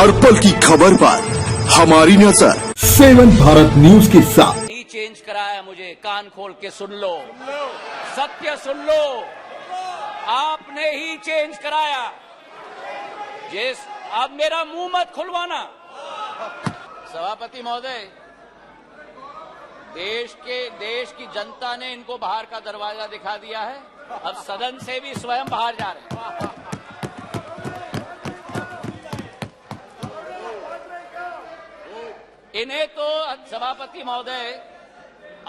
हर पल की खबर पर हमारी नजर 7 भारत न्यूज के साथ। ही चेंज कराया मुझे, कान खोल के सुन लो, सत्य सुन लो, आपने ही चेंज कराया। जिस अब मेरा मुंह मत खुलवाना। सभापति महोदय, देश की जनता ने इनको बाहर का दरवाजा दिखा दिया है। अब सदन से भी स्वयं बाहर जा रहे हैं। इन्हें तो सभापति महोदय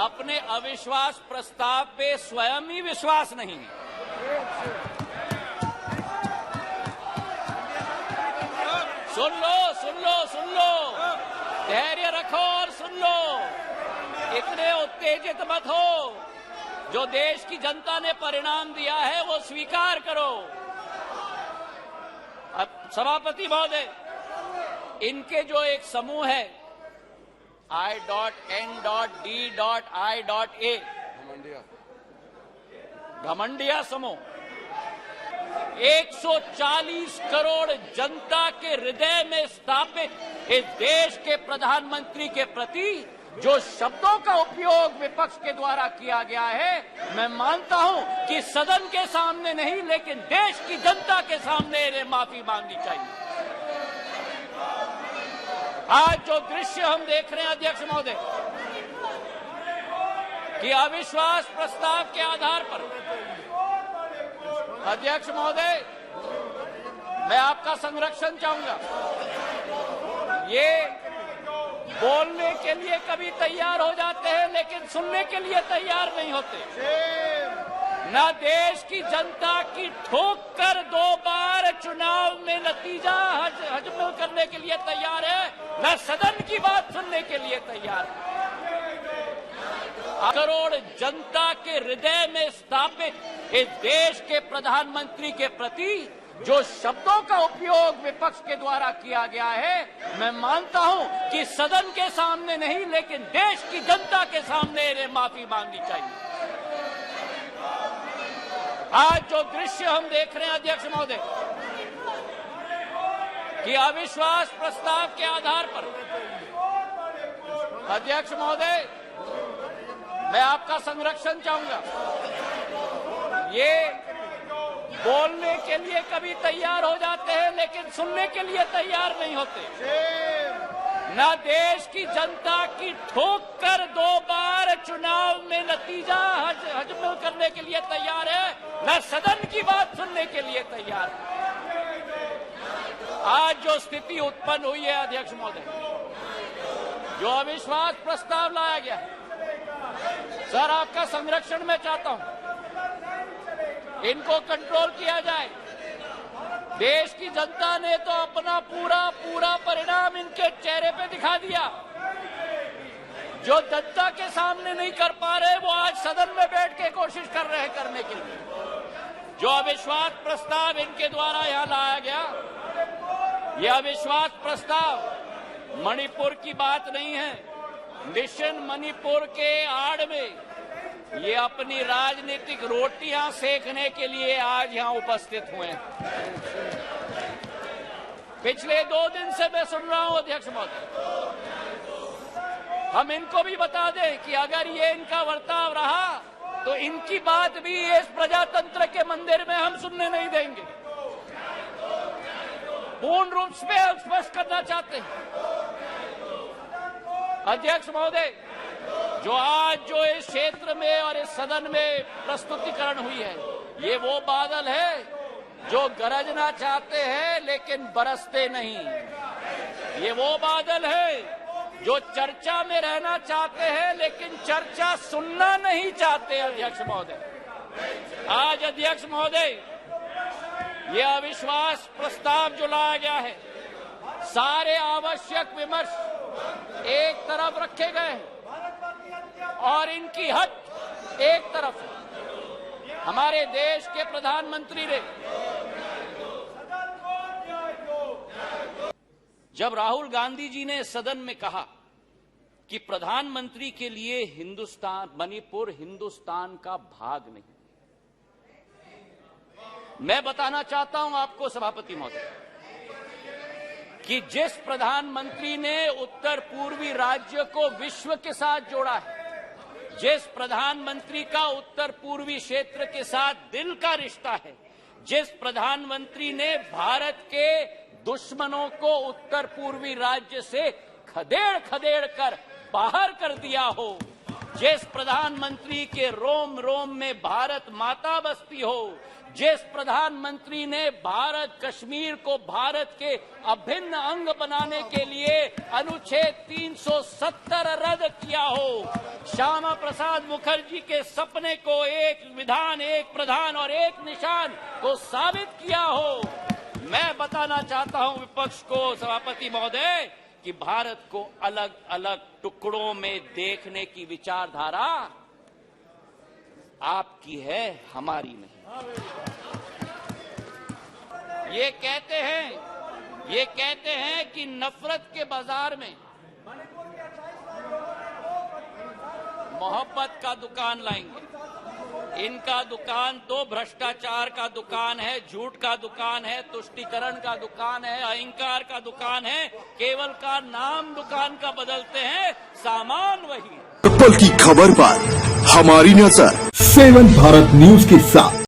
अपने अविश्वास प्रस्ताव पे स्वयं ही विश्वास नहीं है। सुन लो, सुन लो, सुन लो, धैर्य रखो और सुन लो। इतने उत्तेजित मत हो। जो देश की जनता ने परिणाम दिया है वो स्वीकार करो। अब सभापति महोदय, इनके जो एक समूह है I.N.D.I.A घमंडिया समूह 140 करोड़ जनता के हृदय में स्थापित इस देश के प्रधानमंत्री के प्रति जो शब्दों का उपयोग विपक्ष के द्वारा किया गया है, मैं मानता हूं कि सदन के सामने नहीं लेकिन देश की जनता के सामने इन्हें माफी मांगनी चाहिए। आज जो दृश्य हम देख रहे हैं अध्यक्ष महोदय, कि अविश्वास प्रस्ताव के आधार पर, अध्यक्ष महोदय मैं आपका संरक्षण चाहूंगा। ये बोलने के लिए कभी तैयार हो जाते हैं लेकिन सुनने के लिए तैयार नहीं होते। न देश की जनता की ठोक कर 2 बार चुनाव में नतीजा हजम करने के लिए तैयार है, न सदन की बात सुनने के लिए तैयार है। करोड़ जनता के हृदय में स्थापित इस देश के प्रधानमंत्री के प्रति जो शब्दों का उपयोग विपक्ष के द्वारा किया गया है, मैं मानता हूं कि सदन के सामने नहीं लेकिन देश की जनता के सामने इन्हें माफी मांगनी चाहिए। आज जो दृश्य हम देख रहे हैं अध्यक्ष महोदय, कि अविश्वास प्रस्ताव के आधार पर, अध्यक्ष महोदय मैं आपका संरक्षण चाहूंगा। ये बोलने के लिए कभी तैयार हो जाते हैं लेकिन सुनने के लिए तैयार नहीं होते। न देश की जनता की ठोक कर 2 बार चुनाव में नतीजा हजम करने के लिए तैयार है, न सदन की बात सुनने के लिए तैयार है। आज जो स्थिति उत्पन्न हुई है अध्यक्ष महोदय, जो अविश्वास प्रस्ताव लाया गया है, सर आपका संरक्षण मैं चाहता हूं। इनको कंट्रोल किया जाए। देश की जनता ने तो अपना पूरा परिणाम इनके चेहरे पे दिखा दिया। जो जनता के सामने नहीं कर पा रहे वो आज सदन में बैठ के कोशिश कर रहे हैं करने के लिए। जो अविश्वास प्रस्ताव इनके द्वारा यहां लाया गया, यह अविश्वास प्रस्ताव मणिपुर की बात नहीं है। मिशन मणिपुर के आड़ में ये अपनी राजनीतिक रोटियां सेकने के लिए आज यहां उपस्थित हुए हैं। पिछले 2 दिन से मैं सुन रहा हूं अध्यक्ष महोदय। हम इनको भी बता दें कि अगर ये इनका बर्ताव रहा तो इनकी बात भी इस प्रजातंत्र के मंदिर में हम सुनने नहीं देंगे। पूर्ण रूप से स्पष्ट करना चाहते हैं अध्यक्ष महोदय, जो इस क्षेत्र में और इस सदन में प्रस्तुतिकरण हुई है, ये वो बादल है जो गरजना चाहते हैं लेकिन बरसते नहीं। ये वो बादल है जो चर्चा में रहना चाहते हैं लेकिन चर्चा सुनना नहीं चाहते। अध्यक्ष महोदय, आज अध्यक्ष महोदय ये अविश्वास प्रस्ताव जो लाया गया है, सारे आवश्यक विमर्श एक तरफ रखे गए हैं और इनकी हट एक तरफ है। हमारे देश के प्रधानमंत्री ने जब राहुल गांधी जी ने सदन में कहा कि प्रधानमंत्री के लिए मणिपुर हिंदुस्तान का भाग नहीं, मैं बताना चाहता हूं आपको सभापति महोदय, कि जिस प्रधानमंत्री ने उत्तर पूर्वी राज्य को विश्व के साथ जोड़ा है, जिस प्रधानमंत्री का उत्तर पूर्वी क्षेत्र के साथ दिल का रिश्ता है, जिस प्रधानमंत्री ने भारत के दुश्मनों को उत्तर पूर्वी राज्य से खदेड़ खदेड़ कर बाहर कर दिया हो, जिस प्रधानमंत्री के रोम रोम में भारत माता बसती हो, जिस प्रधानमंत्री ने भारत कश्मीर को भारत के अभिन्न अंग बनाने के लिए अनुच्छेद 370 रद्द किया हो, श्यामा प्रसाद मुखर्जी के सपने को एक विधान, एक प्रधान और एक निशान को साबित किया हो। मैं बताना चाहता हूं विपक्ष को, सभापति महोदय, कि भारत को अलग अलग टुकड़ों में देखने की विचारधारा आपकी है, हमारी नहीं। ये कहते हैं कि नफरत के बाजार में मोहब्बत का दुकान लाएंगे। इनका दुकान तो भ्रष्टाचार का दुकान है, झूठ का दुकान है, तुष्टीकरण का दुकान है, अहंकार का दुकान है। केवल का नाम दुकान का बदलते हैं, सामान वही है। पल की खबर पर हमारी नजर 7 भारत न्यूज के साथ।